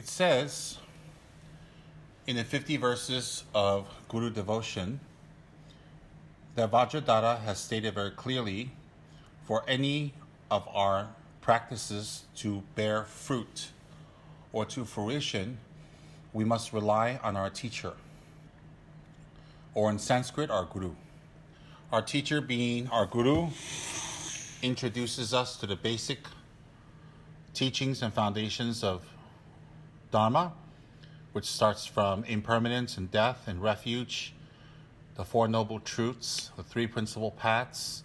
It says in the 50 verses of Guru Devotion that Vajradhara has stated very clearly, for any of our practices to bear fruit or to fruition, we must rely on our teacher, or in Sanskrit, our Guru. Our teacher, being our Guru, introduces us to the basic teachings and foundations of Dharma, which starts from impermanence and death and refuge, the Four Noble Truths, the Three Principal Paths,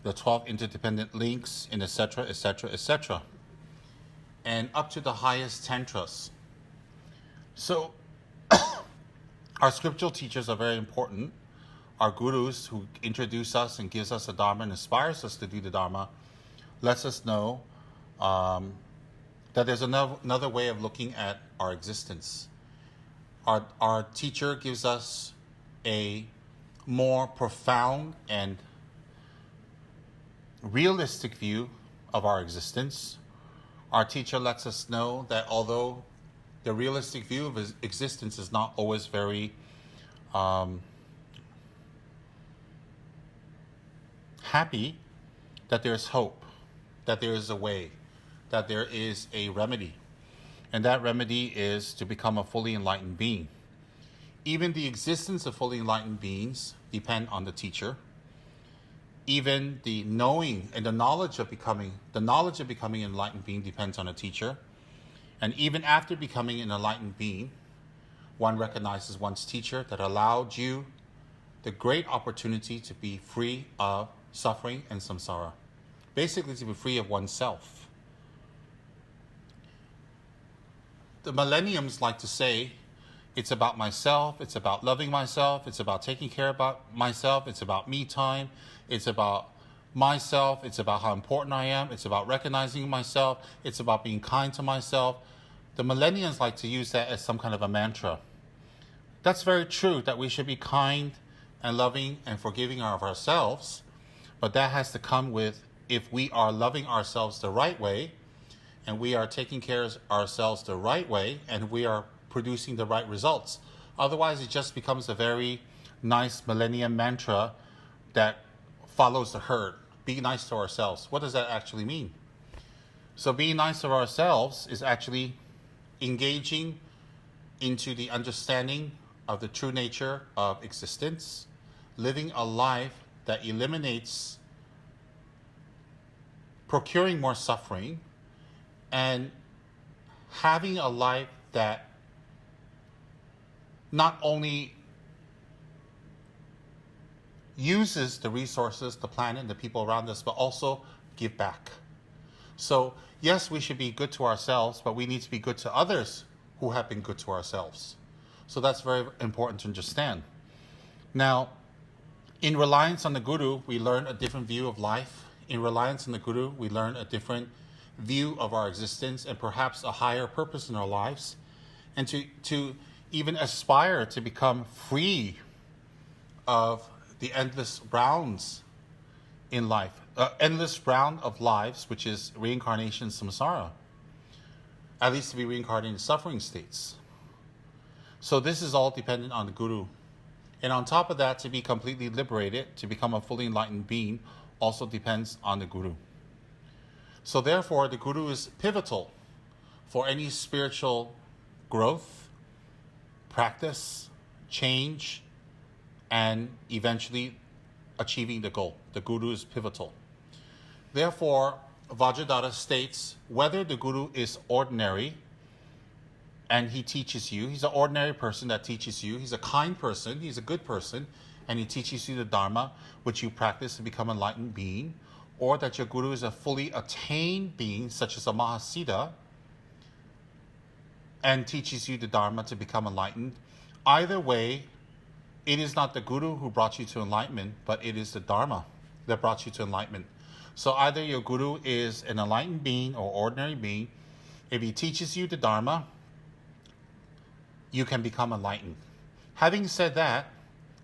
the 12 interdependent links, and etc., etc., etc., and up to the highest tantras. So, our scriptural teachers are very important. Our gurus who introduce us and gives us the Dharma and inspires us to do the Dharma lets us know that there's another way of looking at our existence. Our teacher gives us a more profound and realistic view of our existence. Our teacher lets us know that although the realistic view of his existence is not always very happy, that there is hope, that there is a way, that there is a remedy. And that remedy is to become a fully enlightened being. Even the existence of fully enlightened beings depend on the teacher. Even the knowing and the knowledge of becoming an enlightened being depends on a teacher. And even after becoming an enlightened being, one recognizes one's teacher that allowed you the great opportunity to be free of suffering and samsara. Basically, to be free of oneself. The millenniums like to say, it's about myself, it's about loving myself, it's about taking care about myself, it's about me time, it's about myself, it's about how important I am, it's about recognizing myself, it's about being kind to myself. The millennials like to use that as some kind of a mantra. That's very true, that we should be kind and loving and forgiving of ourselves, but that has to come with, if we are loving ourselves the right way, and we are taking care of ourselves the right way, and we are producing the right results. Otherwise, it just becomes a very nice millennium mantra that follows the herd. Be nice to ourselves. What does that actually mean? So being nice to ourselves is actually engaging into the understanding of the true nature of existence, living a life that eliminates procuring more suffering, and having a life that not only uses the resources, the planet, and the people around us, but also give back. So, yes, we should be good to ourselves, but we need to be good to others who have been good to ourselves. So that's very important to understand. Now, in reliance on the Guru, we learn a different view of life. In reliance on the Guru, we learn a different view of our existence and perhaps a higher purpose in our lives, and to even aspire to become free of the endless rounds in life, endless round of lives, which is reincarnation, samsara, at least to be reincarnated in suffering states. So this is all dependent on the Guru. And on top of that, to be completely liberated, to become a fully enlightened being, also depends on the Guru. So therefore, the Guru is pivotal for any spiritual growth, practice, change, and eventually achieving the goal. The Guru is pivotal. Therefore, Vajradhara states, whether the Guru is ordinary and he teaches you, he's an ordinary person that teaches you, he's a kind person, he's a good person, and he teaches you the Dharma, which you practice to become an enlightened being, or that your Guru is a fully attained being, such as a Mahasiddha, and teaches you the Dharma to become enlightened. Either way, it is not the Guru who brought you to enlightenment, but it is the Dharma that brought you to enlightenment. So either your Guru is an enlightened being or ordinary being. If he teaches you the Dharma, you can become enlightened. Having said that,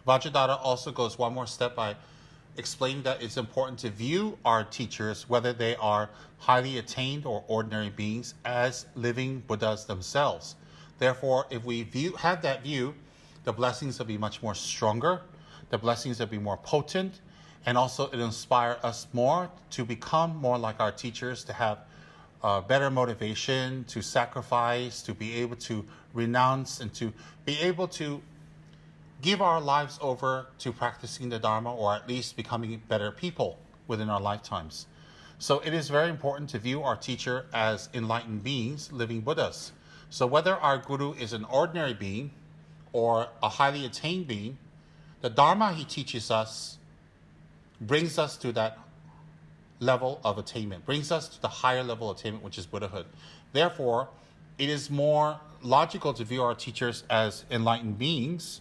Vajradhara also goes one more step by explained that it's important to view our teachers, whether they are highly attained or ordinary beings, as living Buddhas themselves. Therefore, if we have that view, the blessings will be much more stronger, the blessings will be more potent, and also it inspire us more to become more like our teachers, to have better motivation, to sacrifice, to be able to renounce, and to be able to give our lives over to practicing the Dharma, or at least becoming better people within our lifetimes. So it is very important to view our teacher as enlightened beings, living Buddhas. So whether our guru is an ordinary being or a highly attained being, the Dharma he teaches us brings us to that level of attainment, brings us to the higher level of attainment, which is Buddhahood. Therefore, it is more logical to view our teachers as enlightened beings,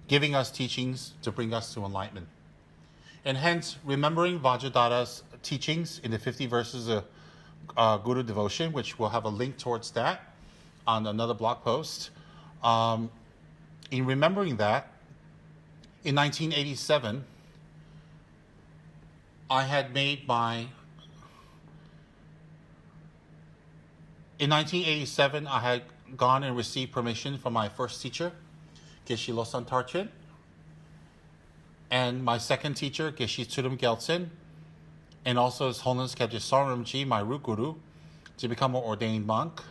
giving us teachings to bring us to enlightenment. And hence, remembering Vajradhara's teachings in the 50 verses of Guru Devotion, which we'll have a link towards that on another blog post. In remembering that, in 1987, I had made in 1987, I had gone and received permission from my first teacher, Geshe Losang Tarchen, and my second teacher, Geshe Tsurum Gyaltsen, and also His Holiness Kyabje Rinpoche, my root guru, to become an ordained monk.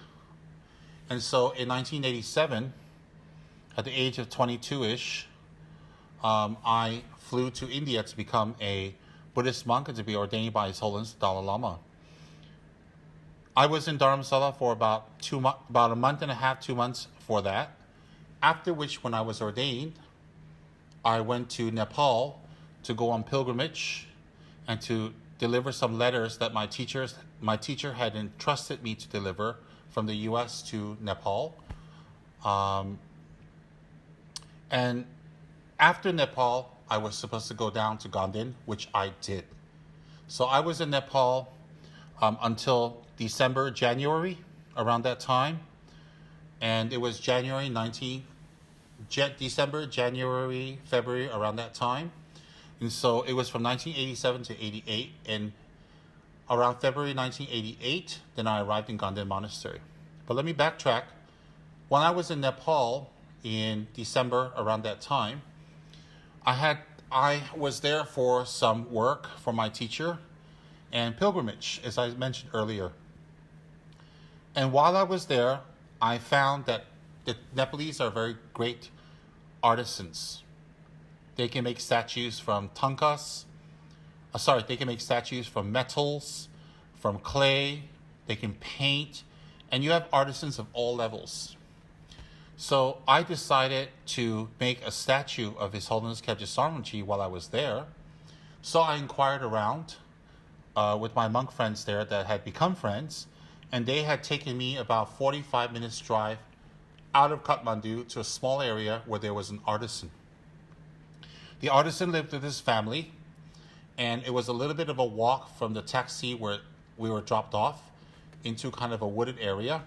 And so in 1987, at the age of 22-ish, I flew to India to become a Buddhist monk and to be ordained by His Holiness Dalai Lama. I was in Dharamsala for about a month and a half, 2 months for that. After which, when I was ordained, I went to Nepal to go on pilgrimage and to deliver some letters that my teacher had entrusted me to deliver from the U.S. to Nepal. And after Nepal, I was supposed to go down to Ganden, which I did. So I was in Nepal until January, around that time. And it was December, January, February, around that time. And so it was from 1987 to 88. And around February 1988, then I arrived in Ganden Monastery. But let me backtrack. When I was in Nepal in December, around that time, I was there for some work for my teacher and pilgrimage, as I mentioned earlier. And while I was there, I found that the Nepalese are very great artisans. They can make statues from thangkas. They can make statues from metals, from clay. They can paint. And you have artisans of all levels. So I decided to make a statue of His Holiness Kyabje Rinpoche while I was there. So I inquired around with my monk friends there that had become friends, and they had taken me about 45 minutes drive out of Kathmandu to a small area where there was an artisan. The artisan lived with his family, and it was a little bit of a walk from the taxi where we were dropped off into kind of a wooded area.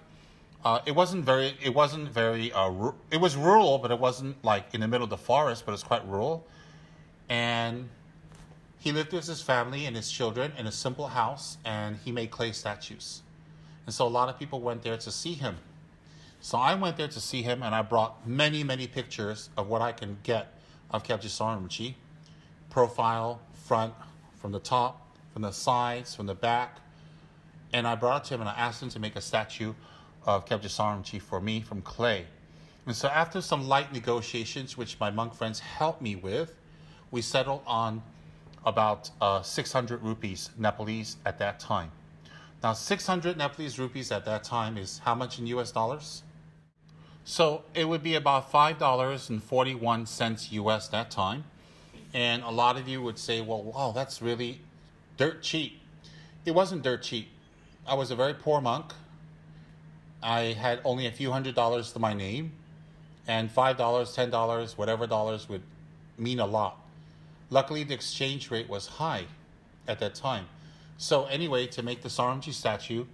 It was rural, but it wasn't like in the middle of the forest, but it's quite rural. And he lived with his family and his children in a simple house, and he made clay statues. And so a lot of people went there to see him. So I went there to see him, and I brought many, many pictures of what I can get of Kyabje Rinpoche. Profile, front, from the top, from the sides, from the back. And I brought it to him, and I asked him to make a statue of Kyabje Rinpoche for me from clay. And so after some light negotiations, which my monk friends helped me with, we settled on about 600 rupees Nepalese at that time. Now, 600 Nepalese rupees at that time is how much in US dollars? So it would be about $5.41 US that time. And a lot of you would say, well, wow, that's really dirt cheap. It wasn't dirt cheap. I was a very poor monk. I had only a few $100s to my name, and $5, $10, whatever dollars would mean a lot. Luckily, the exchange rate was high at that time. So anyway, to make the Rinpoche statue,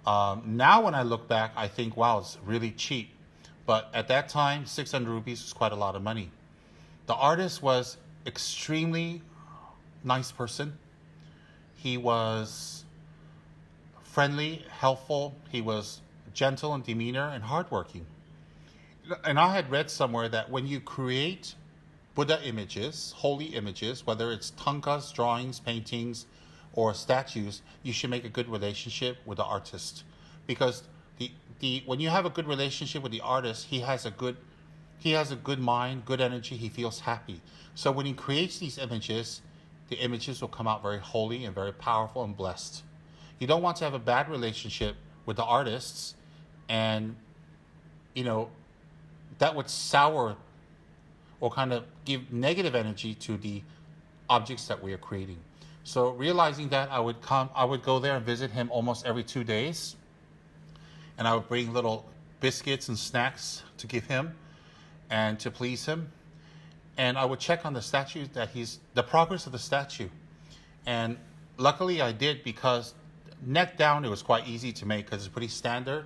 now when I look back, I think, wow, it's really cheap. But at that time, 600 rupees was quite a lot of money. The artist was extremely nice person. He was friendly, helpful. He was gentle in demeanor and hardworking. And I had read somewhere that when you create Buddha images, holy images, whether it's thangkas, drawings, paintings, or statues, you should make a good relationship with the artist, because when you have a good relationship with the artist, he has a good mind, good energy. He feels happy. So when he creates these images, the images will come out very holy and very powerful and blessed. You don't want to have a bad relationship with the artists, and that would sour or kind of give negative energy to the objects that we are creating. So realizing that, I would go there and visit him almost every 2 days, and I would bring little biscuits and snacks to give him and to please him. And I would check on the statue, the progress of the statue. And luckily I did, because neck down, it was quite easy to make because it's pretty standard.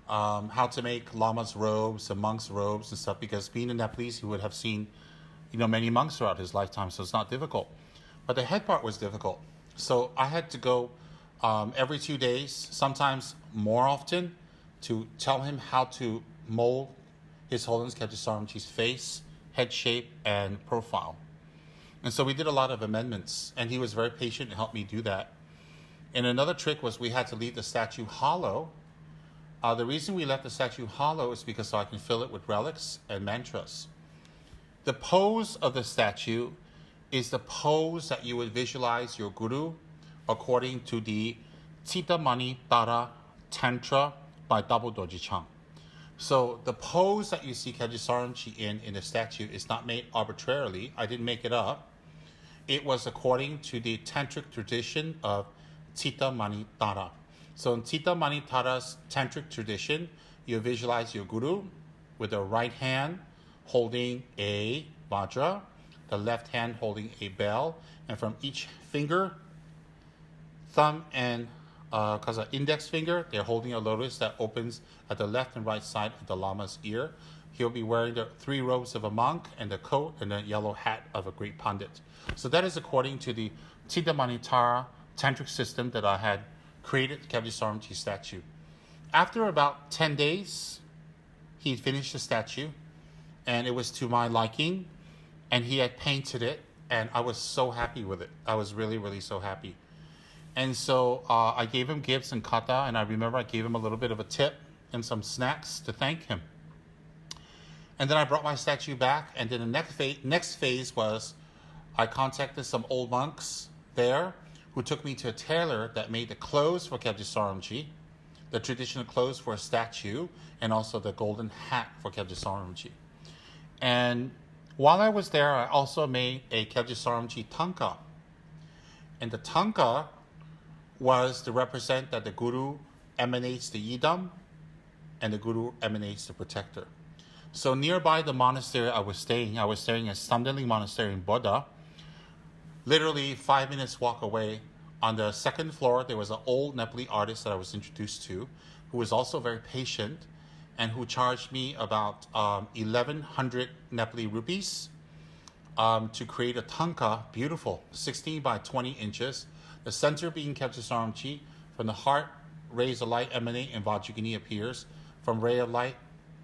How to make lamas' robes and monks' robes and stuff, because being a Nepalese, he would have seen many monks throughout his lifetime, so it's not difficult. But the head part was difficult. So I had to go every 2 days, sometimes more often, to tell him how to mold His Holiness Kyabje Sarmji's face, head shape, and profile. And so we did a lot of amendments, and he was very patient and helped me do that. And another trick was we had to leave the statue hollow. The reason we left the statue hollow is because so I can fill it with relics and mantras. The pose of the statue is the pose that you would visualize your guru according to the Citta Mani Tara Tantra by Dabo Dorji Chang. So the pose that you see Kyabje Sarmji in the statue is not made arbitrarily. I didn't make it up. It was according to the tantric tradition of Citta Mani Tara. So in Citta Mani Tara's tantric tradition, you visualize your guru with the right hand holding a vajra, the left hand holding a bell, and from each finger, thumb and index finger, they're holding a lotus that opens at the left and right side of the lama's ear. He'll be wearing the 3 robes of a monk and the coat and the yellow hat of a great pandit. So that is according to the Citta Mani Tara tantric system that I had created the Kyabje Sarmji statue. After about 10 days, he finished the statue, and it was to my liking, and he had painted it, and I was so happy with it. I was really, really so happy. And so I gave him gifts and kata, and I remember I gave him a little bit of a tip and some snacks to thank him. And then I brought my statue back, and then the next phase was I contacted some old monks there who took me to a tailor that made the clothes for Kyabje Sarmji, the traditional clothes for a statue, and also the golden hat for Kyabje Sarmji. And while I was there, I also made a Kyabje Sarmji thangka. And the thangka was to represent that the guru emanates the yidam, and the guru emanates the protector. So nearby the monastery I was staying at Samdeling Monastery in Bodha. Literally 5 minutes walk away, on the second floor, there was an old Nepali artist that I was introduced to, who was also very patient, and who charged me about 1,100 Nepali rupees to create a thangka, beautiful, 16 by 20 inches. The center being Kyabje Sarmji. From the heart, rays of light emanate, and Vajragini appears. From ray of light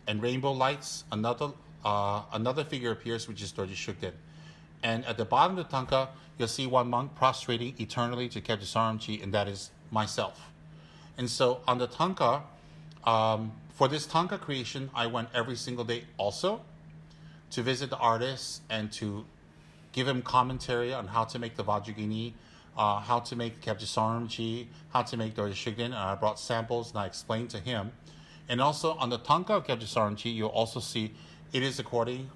and rainbow lights, another figure appears, which is Dorji Shugden. And at the bottom of the thangka, you'll see one monk prostrating eternally to Kyabje Sarmji, and that is myself. And so on the thangka, for this thangka creation, I went every single day also to visit the artist and to give him commentary on how to make the Vajragini, how to make Kyabje Sarmji, how to make Dorji Shugden, and I brought samples and I explained to him. And also on the thangka of Kyabje Sarmji, you'll also see it is according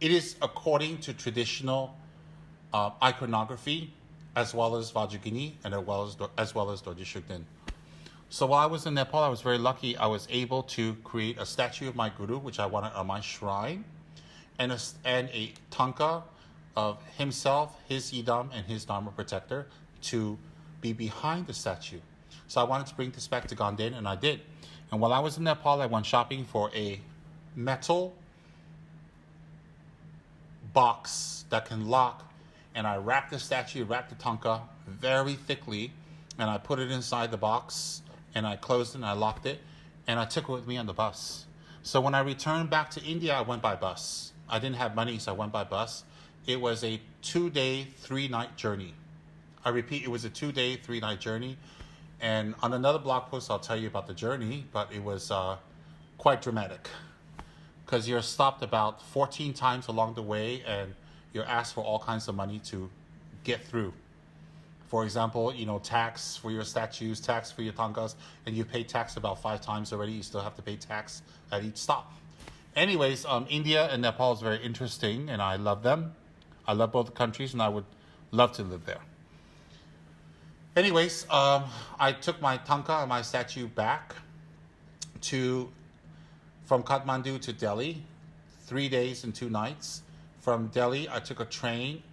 to traditional iconography, as well as Vajragini, and as well as Dorji Shugden. So while I was in Nepal, I was very lucky. I was able to create a statue of my guru, which I wanted on my shrine, and a thangka of himself, his yidam, and his dharma protector to be behind the statue. So I wanted to bring this back to Ganden, and I did. And while I was in Nepal, I went shopping for a metal box that can lock, and I wrapped the statue, wrapped the thangka very thickly, and I put it inside the box, and I closed it and I locked it, and I took it with me on the bus. So when I returned back to India, I went by bus. I didn't have money, so I went by bus. It was a 2-day, 3-night journey. I repeat, it was a 2-day, 3-night journey. And on another blog post, I'll tell you about the journey, but it was quite dramatic, because you're stopped about 14 times along the way, and you're asked for all kinds of money to get through. For example, tax for your statues, tax for your thangkas, and you pay tax about 5 times already. You still have to pay tax at each stop. Anyways, India and Nepal is very interesting, and I love them. I love both countries, and I would love to live there. Anyways, I took my thangka and my statue back from Kathmandu to Delhi, 3 days and 2 nights. From Delhi, I took a train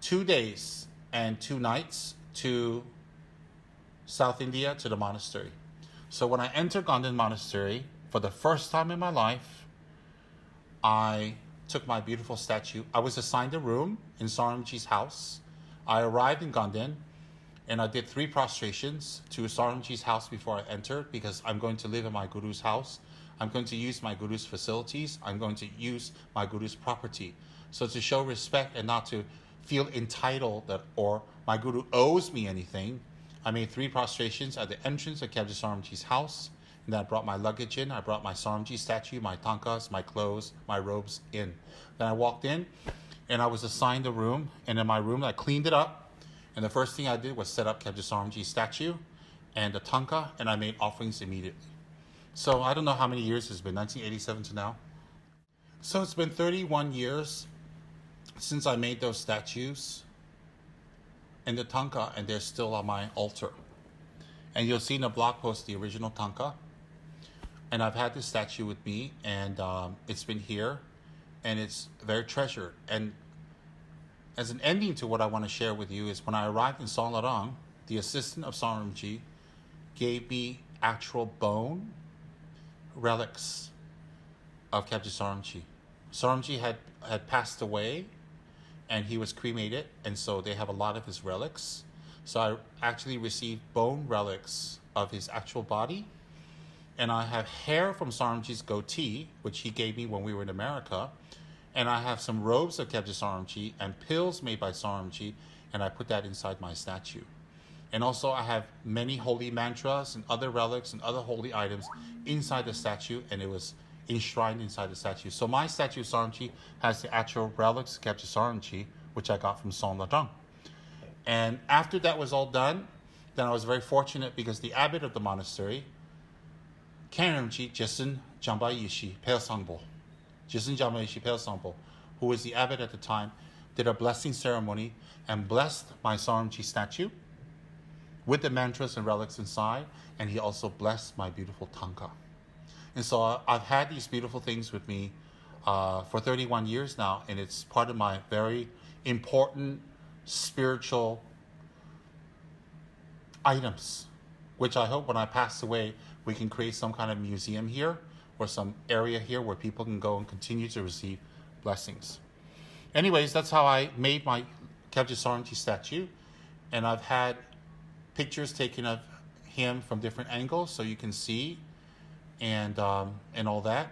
2 days and 2 nights to South India, to the monastery. So when I entered Ganden Monastery, for the first time in my life, I took my beautiful statue. I was assigned a room in Saramji's house. I arrived in Ganden, and I did 3 prostrations to Saramji's house before I entered, because I'm going to live in my guru's house. I'm going to use my guru's facilities. I'm going to use my guru's property. So to show respect and not to feel entitled or my guru owes me anything, I made 3 prostrations at the entrance of Kyabje Saramji's house. And then I brought my luggage in. I brought my Saramji statue, my thangkas, my clothes, my robes in. Then I walked in, and I was assigned a room. And in my room, I cleaned it up. And the first thing I did was set up Kyabje Saramji's statue and the thangka, and I made offerings immediately. So I don't know how many years it's been, 1987 to now. So it's been 31 years since I made those statues and the thangka, and they're still on my altar. And you'll see in the blog post the original thangka. And I've had this statue with me, and it's been here, and it's very treasured. And as an ending to what I want to share with you is, when I arrived in Songlarang, the assistant of Saramji gave me actual bone relics of Kyabje Saramji. Saramji had passed away, and he was cremated, and so they have a lot of his relics. So I actually received bone relics of his actual body, and I have hair from Saramji's goatee, which he gave me when we were in America, and I have some robes of Kyabje Saramji and pills made by Saramji, and I put that inside my statue. And also I have many holy mantras and other relics and other holy items inside the statue, and it was enshrined inside the statue. So my statue of Saramji has the actual relics of Kyabje Saramji, which I got from Songlarang. And after that was all done, then I was very fortunate, because the abbot of the monastery, Kanramji Jesun Jamba Yishi Peelsangbo, Jesun Jamba Yishi Peelsangbo, who was the abbot at the time, did a blessing ceremony and blessed my Saramji statue with the mantras and relics inside, and he also blessed my beautiful thangka. And so I've had these beautiful things with me for 31 years now, and it's part of my very important spiritual items, which I hope when I pass away, we can create some kind of museum here, or some area here where people can go and continue to receive blessings. Anyways, that's how I made my Kyabje Saramji statue, and I've had pictures taken of him from different angles so you can see, and all that.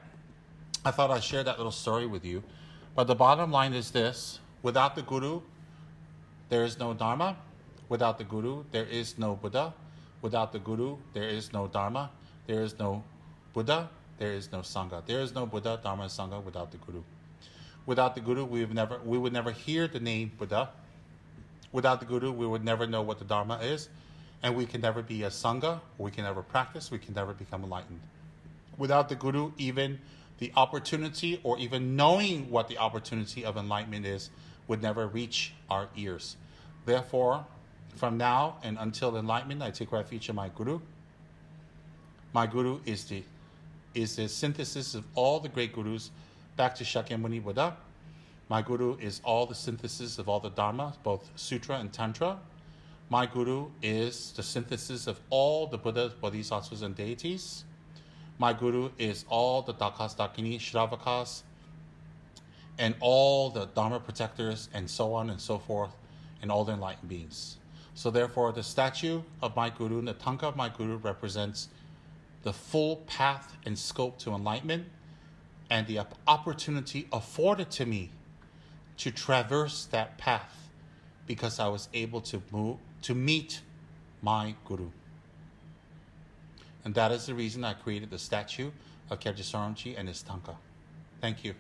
I thought I'd share that little story with you. But the bottom line is this: without the Guru, there is no Dharma. Without the Guru, there is no Buddha. Without the Guru, there is no Dharma. There is no Buddha. There is no Sangha. There is no Buddha, Dharma, and Sangha without the Guru. Without the Guru, we would never hear the name Buddha. Without the Guru, we would never know what the Dharma is. And we can never be a Sangha. We can never practice. We can never become enlightened. Without the Guru, even the opportunity, or even knowing what the opportunity of enlightenment is, would never reach our ears. Therefore, from now and until enlightenment, I take refuge in my Guru. My Guru is the synthesis of all the great Gurus back to Shakyamuni Buddha. My Guru is all the synthesis of all the Dharma, both Sutra and Tantra. My Guru is the synthesis of all the Buddhas, Bodhisattvas, and deities. My Guru is all the Dakas, Dakini, Shravakas, and all the Dharma protectors, and so on and so forth, and all the enlightened beings. So therefore, the statue of my Guru, the thangka of my Guru, represents the full path and scope to enlightenment, and the opportunity afforded to me to traverse that path because I was able to meet my Guru. And that is the reason I created the statue of Kyabje and his thangka. Thank you.